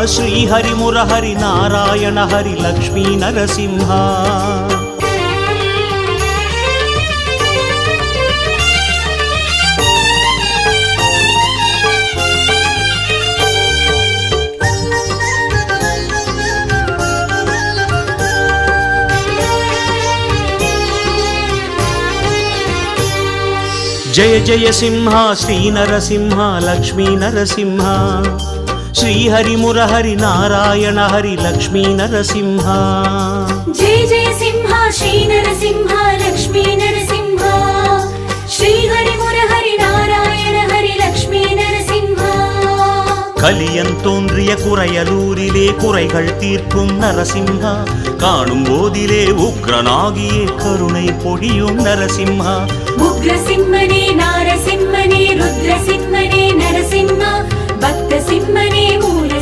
శ్రీహరి మురహరి నారాయణ హరి లక్ష్మీ నరసింహ. జయ జయ సింహ శ్రీ నరసింహ లక్ష్మీ నరసింహ. శ్రీహరి మురహరి నారాయణ హరి లక్ష్మీ నరసింహ. జయ జయ సింహ శ్రీ నరసింహ లక్ష్మీ నరసింహ. శ్రీహరి మురహరి నారాయణ హరి లక్ష్మీ நரசிம்ஹ. கலியன் தோன்றிய குறையலூரிலே குறைகள் தீர்க்கும் நரசிம்ஹா. காணும் போதிலே உக்ரனாகியே கருணை பொழியும் நரசிம்ஹா. உக்ரசிம்மனே நாரசிம்மனே ருத்ரசிம்மனே நரசிம்ஹா. பக்த சிம்மனே மூல